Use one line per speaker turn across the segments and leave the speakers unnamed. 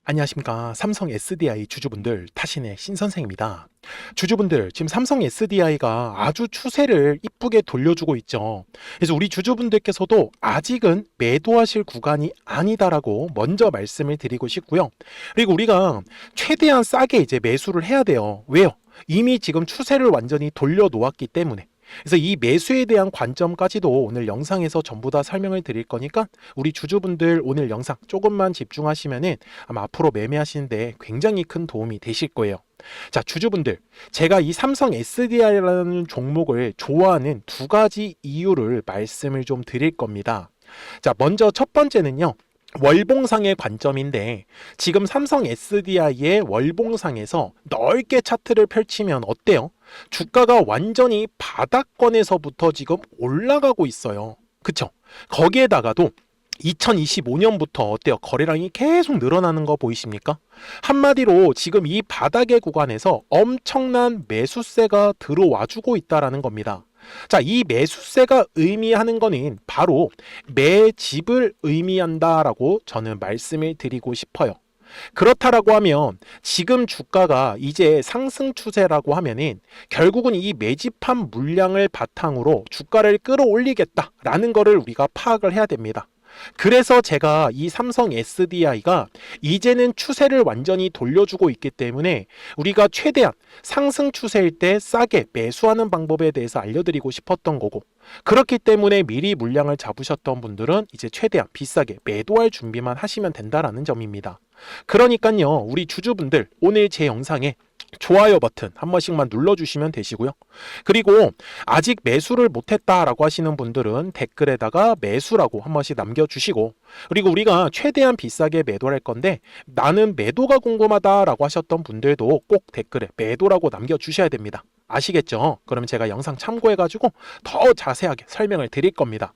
안녕하십니까. 삼성 SDI 주주분들, 타신의 신선생입니다. 주주분들, 지금 삼성 SDI가 아주 추세를 이쁘게 돌려주고 있죠. 그래서 우리 주주분들께서도 아직은 매도하실 구간이 아니다라고 먼저 말씀을 드리고 싶고요. 그리고 우리가 최대한 싸게 이제 매수를 해야 돼요. 왜요? 이미 지금 추세를 완전히 돌려놓았기 때문에. 그래서 이 매수에 대한 관점까지도 오늘 영상에서 전부 다 설명을 드릴 거니까 우리 주주분들 오늘 영상 조금만 집중하시면은 아마 앞으로 매매하시는데 굉장히 큰 도움이 되실 거예요. 자, 주주분들, 제가 이 삼성 SDI라는 종목을 좋아하는 두 가지 이유를 말씀을 좀 드릴 겁니다. 자, 먼저 첫 번째는요. 월봉상의 관점인데 지금 삼성 SDI의 월봉상에서 넓게 차트를 펼치면 어때요? 주가가 완전히 바닥권에서부터 지금 올라가고 있어요. 그쵸? 거기에다가도 2025년부터 어때요? 거래량이 계속 늘어나는 거 보이십니까? 한마디로 지금 이 바닥의 구간에서 엄청난 매수세가 들어와 주고 있다는 겁니다. 자, 이 매수세가 의미하는 거는 바로 매집을 의미한다라고 저는 말씀을 드리고 싶어요. 그렇다라고 하면 지금 주가가 이제 상승 추세라고 하면은 결국은 이 매집한 물량을 바탕으로 주가를 끌어올리겠다라는 거를 우리가 파악을 해야 됩니다. 그래서 제가 이 삼성 SDI가 이제는 추세를 완전히 돌려주고 있기 때문에 우리가 최대한 상승 추세일 때 싸게 매수하는 방법에 대해서 알려드리고 싶었던 거고, 그렇기 때문에 미리 물량을 잡으셨던 분들은 이제 최대한 비싸게 매도할 준비만 하시면 된다라는 점입니다. 그러니까요, 우리 주주분들 오늘 제 영상에 좋아요 버튼 한 번씩만 눌러주시면 되시고요. 그리고 아직 매수를 못했다라고 하시는 분들은 댓글에다가 매수라고 한 번씩 남겨주시고, 그리고 우리가 최대한 비싸게 매도할 건데 나는 매도가 궁금하다라고 하셨던 분들도 꼭 댓글에 매도라고 남겨주셔야 됩니다. 아시겠죠? 그럼 제가 영상 참고해가지고 더 자세하게 설명을 드릴 겁니다.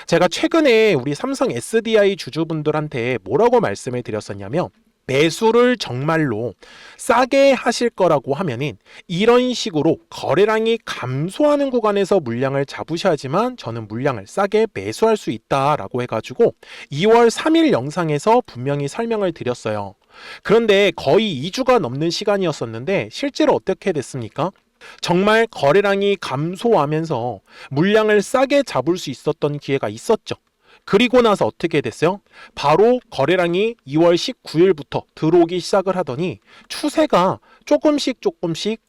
제가 최근에 우리 삼성 SDI 주주분들한테 뭐라고 말씀을 드렸었냐면, 매수를 정말로 싸게 하실 거라고 하면은 이런 식으로 거래량이 감소하는 구간에서 물량을 잡으셔야지만 저는 물량을 싸게 매수할 수 있다라고 해가지고 2월 3일 영상에서 분명히 설명을 드렸어요. 그런데 거의 2주가 넘는 시간이었었는데 실제로 어떻게 됐습니까? 정말 거래량이 감소하면서 물량을 싸게 잡을 수 있었던 기회가 있었죠. 그리고 나서 어떻게 됐어요? 바로 거래량이 2월 19일부터 들어오기 시작을 하더니 추세가 조금씩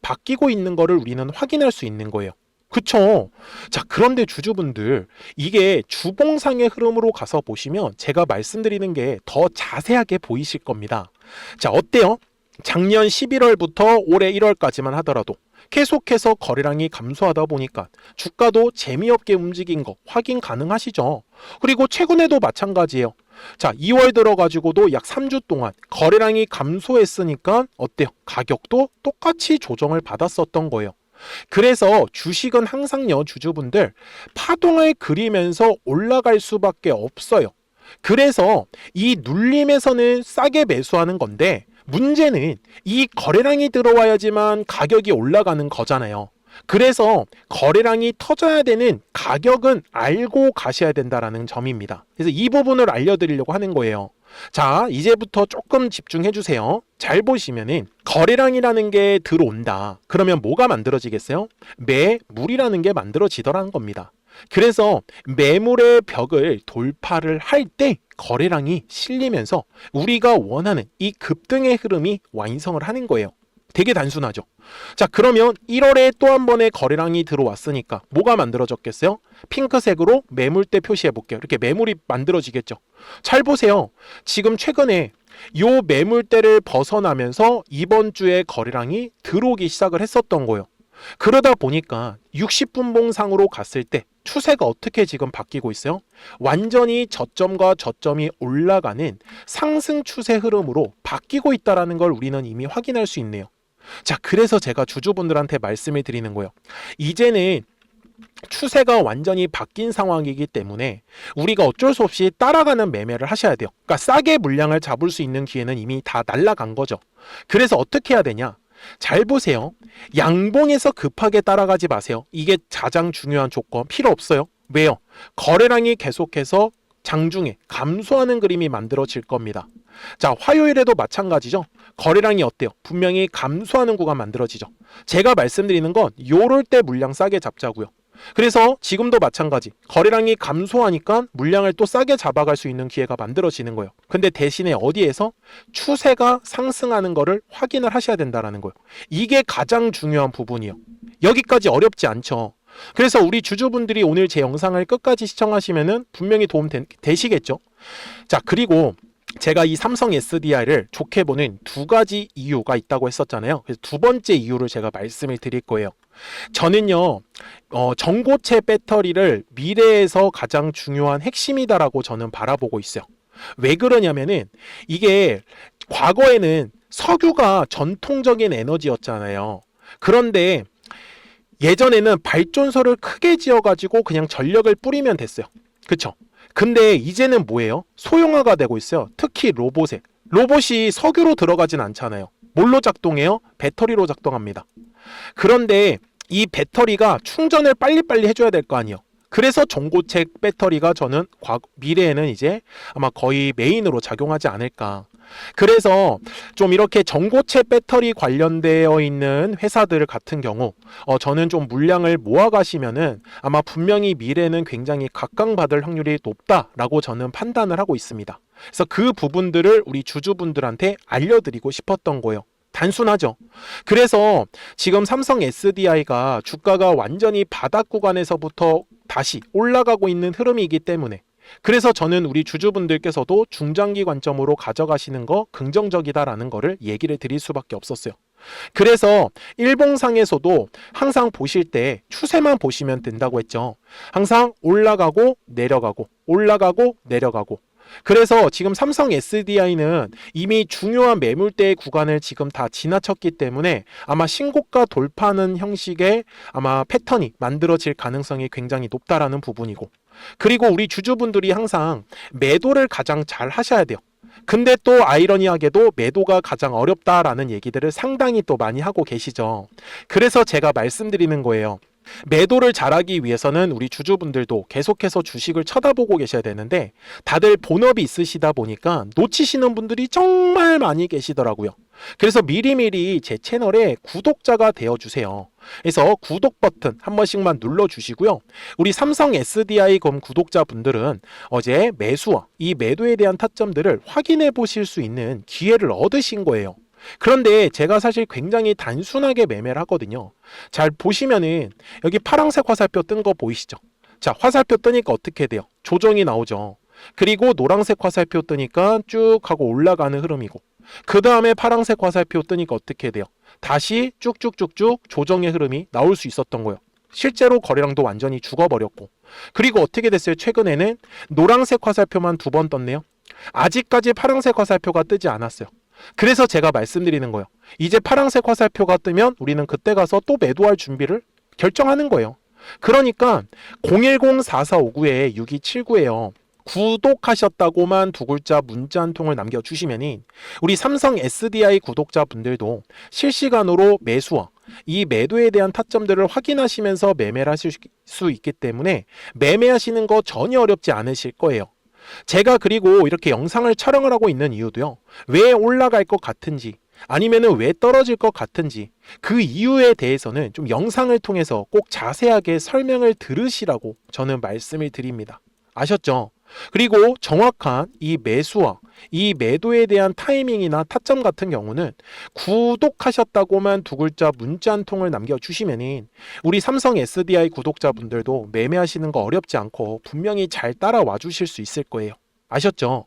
바뀌고 있는 거를 우리는 확인할 수 있는 거예요. 그쵸? 자, 그런데 주주분들, 이게 주봉상의 흐름으로 가서 보시면 제가 말씀드리는 게 더 자세하게 보이실 겁니다. 자, 어때요? 작년 11월부터 올해 1월까지만 하더라도 계속해서 거래량이 감소하다 보니까 주가도 재미없게 움직인 거 확인 가능하시죠? 그리고 최근에도 마찬가지예요. 자, 2월 들어가지고도 약 3주 동안 거래량이 감소했으니까 어때요? 가격도 똑같이 조정을 받았었던 거예요. 그래서 주식은 항상요, 주주분들, 파동을 그리면서 올라갈 수밖에 없어요. 그래서 이 눌림에서는 싸게 매수하는 건데 문제는 이 거래량이 들어와야지만 가격이 올라가는 거잖아요. 그래서 거래량이 터져야 되는 가격은 알고 가셔야 된다는 점입니다. 그래서 이 부분을 알려드리려고 하는 거예요. 자, 이제부터 조금 집중해 주세요. 잘 보시면은 거래량이라는 게 들어온다. 그러면 뭐가 만들어지겠어요? 매물이라는 게 만들어지더라는 겁니다. 그래서 매물의 벽을 돌파를 할 때 거래량이 실리면서 우리가 원하는 이 급등의 흐름이 완성을 하는 거예요. 되게 단순하죠. 자, 그러면 1월에 또 한 번의 거래량이 들어왔으니까 뭐가 만들어졌겠어요? 핑크색으로 매물대 표시해 볼게요. 이렇게 매물이 만들어지겠죠. 잘 보세요. 지금 최근에 요 매물대를 벗어나면서 이번 주에 거래량이 들어오기 시작을 했었던 거예요. 그러다 보니까 60분봉상으로 갔을 때 추세가 어떻게 지금 바뀌고 있어요? 완전히 저점과 저점이 올라가는 상승 추세 흐름으로 바뀌고 있다는 걸 우리는 이미 확인할 수 있네요. 자, 그래서 제가 주주분들한테 말씀을 드리는 거예요. 이제는 추세가 완전히 바뀐 상황이기 때문에 우리가 어쩔 수 없이 따라가는 매매를 하셔야 돼요. 그러니까 싸게 물량을 잡을 수 있는 기회는 이미 다 날아간 거죠. 그래서 어떻게 해야 되냐? 잘 보세요. 양봉에서 급하게 따라가지 마세요. 이게 가장 중요한 조건. 필요 없어요. 왜요? 거래량이 계속해서 장중에 감소하는 그림이 만들어질 겁니다. 자, 화요일에도 마찬가지죠. 거래량이 어때요? 분명히 감소하는 구간 만들어지죠. 제가 말씀드리는 건 요럴 때 물량 싸게 잡자고요. 그래서 지금도 마찬가지. 거래량이 감소하니까 물량을 또 싸게 잡아갈 수 있는 기회가 만들어지는 거예요. 근데 대신에 어디에서 추세가 상승하는 거를 확인을 하셔야 된다는 거예요. 이게 가장 중요한 부분이에요. 여기까지 어렵지 않죠. 그래서 우리 주주분들이 오늘 제 영상을 끝까지 시청하시면은 분명히 도움 되시겠죠. 자, 그리고 제가 이 삼성 SDI를 좋게 보는 두 가지 이유가 있다고 했었잖아요. 그래서 두 번째 이유를 제가 말씀을 드릴 거예요. 저는요, 전고체 배터리를 미래에서 가장 중요한 핵심이다라고 저는 바라보고 있어요. 왜 그러냐면은 이게 과거에는 석유가 전통적인 에너지였잖아요. 그런데 예전에는 발전소를 크게 지어가지고 그냥 전력을 뿌리면 됐어요. 그쵸? 근데 이제는 뭐예요? 소형화가 되고 있어요. 특히 로봇에. 로봇이 석유로 들어가진 않잖아요. 뭘로 작동해요? 배터리로 작동합니다. 그런데 이 배터리가 충전을 빨리빨리 해줘야 될 거 아니에요. 그래서 전고체 배터리가 저는 미래에는 이제 아마 거의 메인으로 작용하지 않을까. 그래서 좀 이렇게 전고체 배터리 관련되어 있는 회사들 같은 경우 저는 좀 물량을 모아 가시면은 아마 분명히 미래는 굉장히 각광받을 확률이 높다라고 저는 판단을 하고 있습니다. 그래서 그 부분들을 우리 주주분들한테 알려드리고 싶었던 거예요. 단순하죠. 그래서 지금 삼성 SDI가 주가가 완전히 바닥 구간에서부터 다시 올라가고 있는 흐름이기 때문에, 그래서 저는 우리 주주분들께서도 중장기 관점으로 가져가시는 거 긍정적이다라는 거를 얘기를 드릴 수밖에 없었어요. 그래서 일봉상에서도 항상 보실 때 추세만 보시면 된다고 했죠. 항상 올라가고 내려가고 올라가고 내려가고. 그래서 지금 삼성 SDI는 이미 중요한 매물대의 구간을 지금 다 지나쳤기 때문에 아마 신고가 돌파하는 형식의 아마 패턴이 만들어질 가능성이 굉장히 높다라는 부분이고, 그리고 우리 주주분들이 항상 매도를 가장 잘 하셔야 돼요. 근데 또 아이러니하게도 매도가 가장 어렵다라는 얘기들을 상당히 또 많이 하고 계시죠. 그래서 제가 말씀드리는 거예요. 매도를 잘하기 위해서는 우리 주주분들도 계속해서 주식을 쳐다보고 계셔야 되는데, 다들 본업이 있으시다 보니까 놓치시는 분들이 정말 많이 계시더라고요. 그래서 미리미리 제 채널에 구독자가 되어주세요. 그래서 구독 버튼 한 번씩만 눌러주시고요. 우리 삼성 SDI 검 구독자분들은 어제 매수와 이 매도에 대한 타점들을 확인해 보실 수 있는 기회를 얻으신 거예요. 그런데 제가 사실 굉장히 단순하게 매매를 하거든요. 잘 보시면은 여기 파란색 화살표 뜬 거 보이시죠? 자, 화살표 뜨니까 어떻게 돼요? 조정이 나오죠. 그리고 노란색 화살표 뜨니까 쭉 하고 올라가는 흐름이고, 그 다음에 파란색 화살표 뜨니까 어떻게 돼요? 다시 쭉쭉쭉쭉 조정의 흐름이 나올 수 있었던 거예요. 실제로 거래량도 완전히 죽어버렸고, 그리고 어떻게 됐어요? 최근에는 노란색 화살표만 2번 떴네요. 아직까지 파란색 화살표가 뜨지 않았어요. 그래서 제가 말씀드리는 거예요. 이제 파란색 화살표가 뜨면 우리는 그때 가서 또 매도할 준비를 결정하는 거예요. 그러니까 010-4459-6279예요. 구독하셨다고만 두 글자 문자 한 통을 남겨주시면 우리 삼성 SDI 구독자분들도 실시간으로 매수와 이 매도에 대한 타점들을 확인하시면서 매매를 하실 수 있기 때문에 매매하시는 거 전혀 어렵지 않으실 거예요. 제가 그리고 이렇게 영상을 촬영을 하고 있는 이유도요, 왜 올라갈 것 같은지 아니면은 왜 떨어질 것 같은지 그 이유에 대해서는 좀 영상을 통해서 꼭 자세하게 설명을 들으시라고 저는 말씀을 드립니다. 아셨죠? 그리고 정확한 이 매수와 이 매도에 대한 타이밍이나 타점 같은 경우는 구독하셨다고만 두 글자 문자 한 통을 남겨주시면 우리 삼성 SDI 구독자분들도 매매하시는 거 어렵지 않고 분명히 잘 따라와 주실 수 있을 거예요. 아셨죠?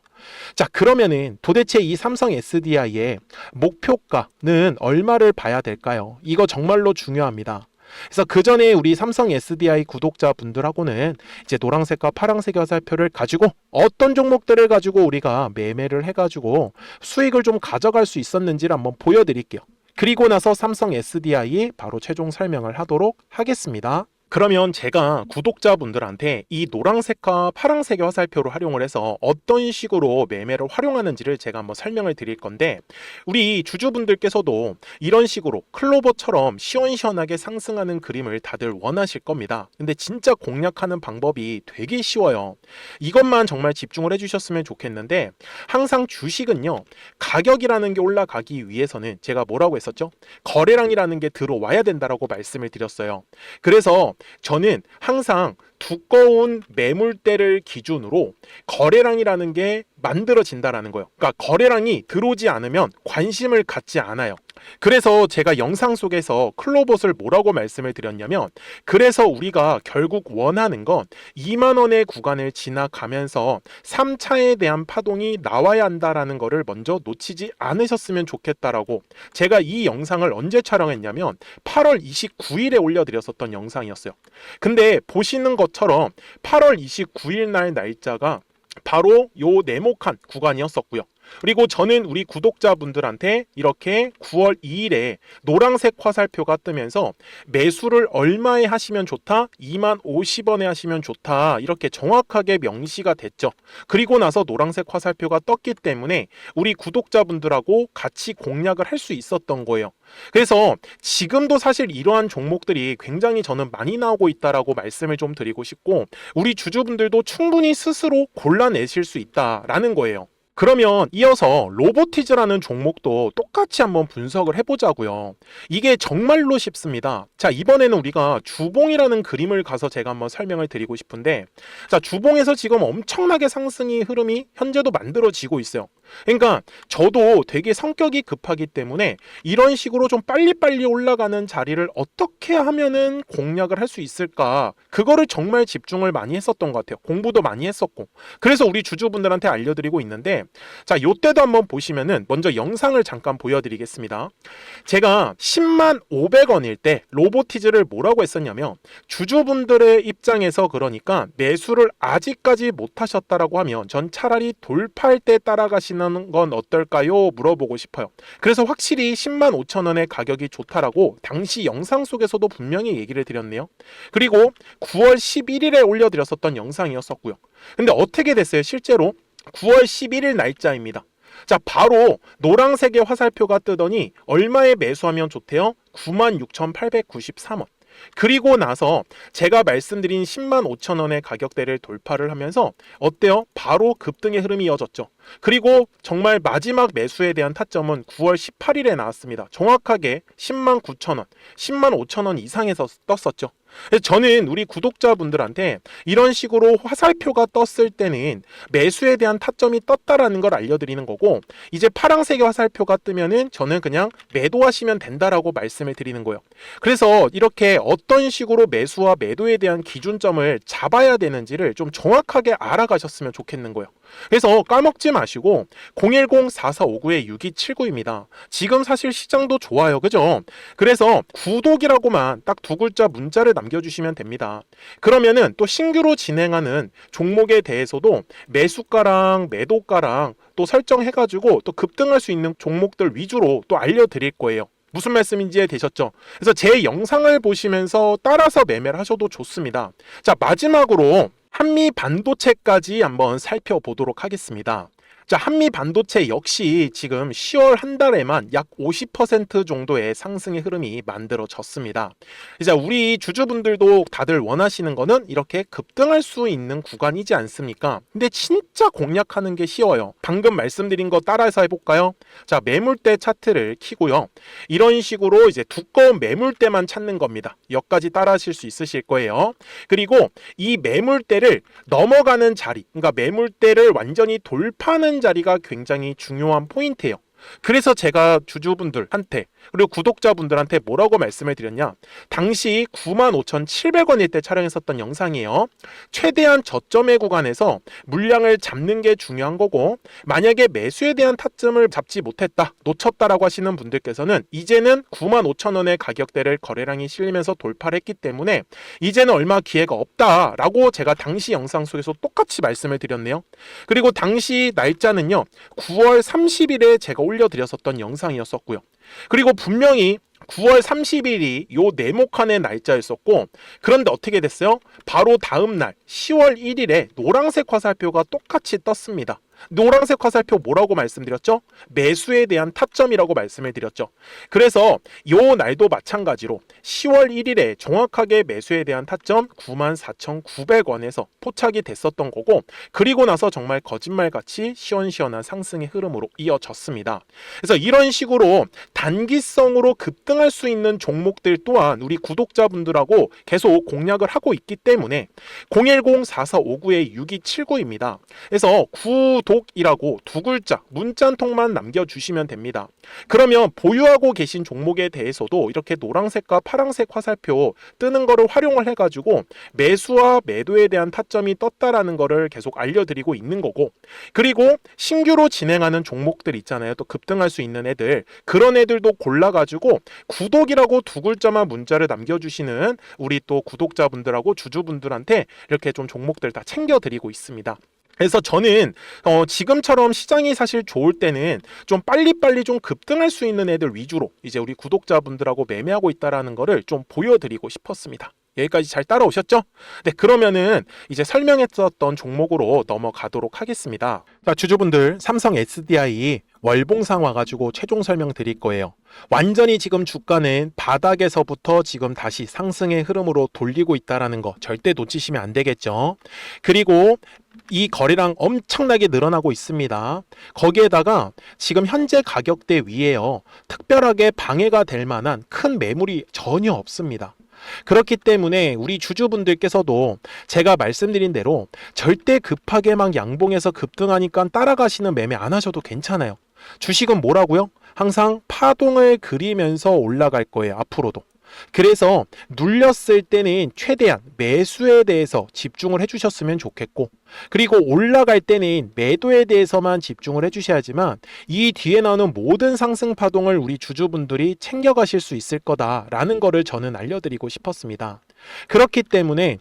자, 그러면은 도대체 이 삼성 SDI의 목표가는 얼마를 봐야 될까요? 이거 정말로 중요합니다. 그래서 그 전에 우리 삼성 SDI 구독자분들하고는 이제 노란색과 파란색 화살표를 가지고 어떤 종목들을 가지고 우리가 매매를 해가지고 수익을 좀 가져갈 수 있었는지를 한번 보여드릴게요. 그리고 나서 삼성 SDI 바로 최종 설명을 하도록 하겠습니다. 그러면 제가 구독자분들한테 이 노란색과 파란색의 화살표를 활용을 해서 어떤 식으로 매매를 활용하는지를 제가 한번 설명을 드릴 건데, 우리 주주분들께서도 이런 식으로 클로버처럼 시원시원하게 상승하는 그림을 다들 원하실 겁니다. 근데 진짜 공략하는 방법이 되게 쉬워요. 이것만 정말 집중을 해주셨으면 좋겠는데, 항상 주식은요, 가격이라는 게 올라가기 위해서는 제가 뭐라고 했었죠? 거래량이라는 게 들어와야 된다라고 말씀을 드렸어요. 그래서 저는 항상 두꺼운 매물대를 기준으로 거래량이라는 게 만들어진다라는 거예요. 그러니까 거래량이 들어오지 않으면 관심을 갖지 않아요. 그래서 제가 영상 속에서 클로봇을 뭐라고 말씀을 드렸냐면, 그래서 우리가 결국 원하는 건 2만 원의 구간을 지나가면서 3차에 대한 파동이 나와야 한다라는 거를 먼저 놓치지 않으셨으면 좋겠다라고, 제가 이 영상을 언제 촬영했냐면 8월 29일에 올려드렸었던 영상이었어요. 근데 보시는 것처럼 8월 29일 날 날짜가 바로 요 네모칸 구간이었었고요. 그리고 저는 우리 구독자분들한테 이렇게 9월 2일에 노란색 화살표가 뜨면서 매수를 얼마에 하시면 좋다? 2만 50원에 하시면 좋다. 이렇게 정확하게 명시가 됐죠. 그리고 나서 노란색 화살표가 떴기 때문에 우리 구독자분들하고 같이 공략을 할 수 있었던 거예요. 그래서 지금도 사실 이러한 종목들이 굉장히 저는 많이 나오고 있다라고 말씀을 좀 드리고 싶고, 우리 주주분들도 충분히 스스로 골라내실 수 있다라는 거예요. 그러면 이어서 로보티즈라는 종목도 똑같이 한번 분석을 해보자고요. 이게 정말로 쉽습니다. 자, 이번에는 우리가 주봉이라는 그림을 가서 제가 한번 설명을 드리고 싶은데, 자, 주봉에서 지금 엄청나게 상승이 흐름이 현재도 만들어지고 있어요. 그러니까 저도 되게 성격이 급하기 때문에 이런 식으로 좀 빨리빨리 올라가는 자리를 어떻게 하면은 공략을 할 수 있을까, 그거를 정말 집중을 많이 했었던 것 같아요. 공부도 많이 했었고. 그래서 우리 주주분들한테 알려드리고 있는데, 자, 요때도 한번 보시면은 먼저 영상을 잠깐 보여드리겠습니다. 제가 10만 500원일 때 로보티즈를 뭐라고 했었냐면, 주주분들의 입장에서 그러니까 매수를 아직까지 못 하셨다라고 하면 전 차라리 돌파할 때 따라가시는 건 어떨까요? 물어보고 싶어요. 그래서 확실히 10만 5천 원의 가격이 좋다라고 당시 영상 속에서도 분명히 얘기를 드렸네요. 그리고 9월 11일에 올려드렸었던 영상이었었고요. 근데 어떻게 됐어요? 실제로 9월 11일 날짜입니다. 자, 바로 노란색의 화살표가 뜨더니 얼마에 매수하면 좋대요? 96,893원. 그리고 나서 제가 말씀드린 10만 5천 원의 가격대를 돌파를 하면서 어때요? 바로 급등의 흐름이 이어졌죠. 그리고 정말 마지막 매수에 대한 타점은 9월 18일에 나왔습니다. 정확하게 10만 9천 원, 10만 5천 원 이상에서 떴었죠. 저는 우리 구독자분들한테 이런 식으로 화살표가 떴을 때는 매수에 대한 타점이 떴다라는 걸 알려드리는 거고, 이제 파란색의 화살표가 뜨면은 저는 그냥 매도하시면 된다라고 말씀을 드리는 거예요. 그래서 이렇게 어떤 식으로 매수와 매도에 대한 기준점을 잡아야 되는지를 좀 정확하게 알아가셨으면 좋겠는 거예요. 그래서 까먹지 마시고 010-4459-6279입니다. 지금 사실 시장도 좋아요. 그죠? 그래서 구독이라고만 딱 두 글자 문자를 남겨주시면 됩니다. 그러면은 또 신규로 진행하는 종목에 대해서도 매수가랑 매도가랑 또 설정해가지고 또 급등할 수 있는 종목들 위주로 또 알려드릴 거예요. 무슨 말씀인지 되셨죠? 그래서 제 영상을 보시면서 따라서 매매를 하셔도 좋습니다. 자, 마지막으로 한미 반도체까지 한번 살펴보도록 하겠습니다. 자, 한미 반도체 역시 지금 10월 한 달에만 약 50% 정도의 상승의 흐름이 만들어졌습니다. 이제 우리 주주분들도 다들 원하시는 거는 이렇게 급등할 수 있는 구간이지 않습니까? 근데 진짜 공략하는 게 쉬워요. 방금 말씀드린 거 따라서 해볼까요? 자, 매물대 차트를 키고요. 이런 식으로 이제 두꺼운 매물대만 찾는 겁니다. 여기까지 따라 하실 수 있으실 거예요. 그리고 이 매물대를 넘어가는 자리, 그러니까 매물대를 완전히 돌파하는 자리가 굉장히 중요한 포인트예요. 그래서 제가 주주분들한테 그리고 구독자분들한테 뭐라고 말씀을 드렸냐, 당시 95,700원일 때 촬영했었던 영상이에요. 최대한 저점의 구간에서 물량을 잡는 게 중요한 거고, 만약에 매수에 대한 타점을 잡지 못했다, 놓쳤다라고 하시는 분들께서는 이제는 95,000원의 가격대를 거래량이 실리면서 돌파를 했기 때문에 이제는 얼마 기회가 없다라고 제가 당시 영상 속에서 똑같이 말씀을 드렸네요. 그리고 당시 날짜는요, 9월 30일에 제가 올려드렸었던 영상이었었고요. 그리고 분명히 9월 30일이 요 네모칸의 날짜였었고, 그런데 어떻게 됐어요? 바로 다음 날 10월 1일에 노란색 화살표가 똑같이 떴습니다. 노란색 화살표 뭐라고 말씀드렸죠? 매수에 대한 타점이라고 말씀을 드렸죠. 그래서 요 날도 마찬가지로 10월 1일에 정확하게 매수에 대한 타점 94,900원에서 포착이 됐었던 거고, 그리고 나서 정말 거짓말같이 시원시원한 상승의 흐름으로 이어졌습니다. 그래서 이런 식으로 단기성으로 급등할 수 있는 종목들 또한 우리 구독자분들하고 계속 공략을 하고 있기 때문에 010-4459-6279입니다. 그래서 구독이라고 두 글자 문자 한 통만 남겨주시면 됩니다. 그러면 보유하고 계신 종목에 대해서도 이렇게 노란색과 파란색 화살표 뜨는 거를 활용을 해가지고 매수와 매도에 대한 타점이 떴다라는 거를 계속 알려드리고 있는 거고, 그리고 신규로 진행하는 종목들 있잖아요. 또 급등할 수 있는 애들, 그런 애들도 골라가지고 구독이라고 두 글자만 문자를 남겨주시는 우리 또 구독자분들하고 주주분들한테 이렇게 좀 종목들 다 챙겨드리고 있습니다. 그래서 저는 지금처럼 시장이 사실 좋을 때는 좀 빨리빨리 좀 급등할 수 있는 애들 위주로 이제 우리 구독자분들하고 매매하고 있다라는 거를 좀 보여드리고 싶었습니다. 여기까지 잘 따라오셨죠? 네, 그러면은 이제 설명했었던 종목으로 넘어가도록 하겠습니다. 자, 주주분들, 삼성 SDI 월봉상 와가지고 최종 설명 드릴 거예요. 완전히 지금 주가는 바닥에서부터 지금 다시 상승의 흐름으로 돌리고 있다라는 거 절대 놓치시면 안 되겠죠. 그리고 이 거래량 엄청나게 늘어나고 있습니다. 거기에다가 지금 현재 가격대 위에요, 특별하게 방해가 될 만한 큰 매물이 전혀 없습니다. 그렇기 때문에 우리 주주분들께서도 제가 말씀드린 대로 절대 급하게 막 양봉에서 급등하니까 따라가시는 매매 안 하셔도 괜찮아요. 주식은 뭐라고요? 항상 파동을 그리면서 올라갈 거예요, 앞으로도. 그래서 눌렸을 때는 최대한 매수에 대해서 집중을 해주셨으면 좋겠고, 그리고 올라갈 때는 매도에 대해서만 집중을 해주셔야지만 이 뒤에 나오는 모든 상승 파동을 우리 주주분들이 챙겨가실 수 있을 거다라는 거를 저는 알려드리고 싶었습니다. 그렇기 때문에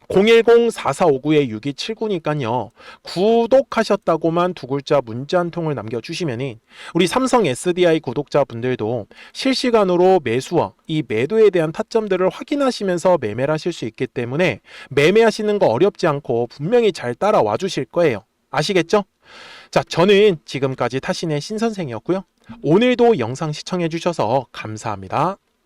010-4459-6279니까요. 구독하셨다고만 두 글자 문자 한 통을 남겨주시면 우리 삼성 SDI 구독자분들도 실시간으로 매수와 이 매도에 대한 타점들을 확인하시면서 매매를 하실 수 있기 때문에 매매하시는 거 어렵지 않고 분명히 잘 따라와 주실 거예요. 아시겠죠? 자, 저는 지금까지 타신의 신선생이었고요. 오늘도 영상 시청해 주셔서 감사합니다.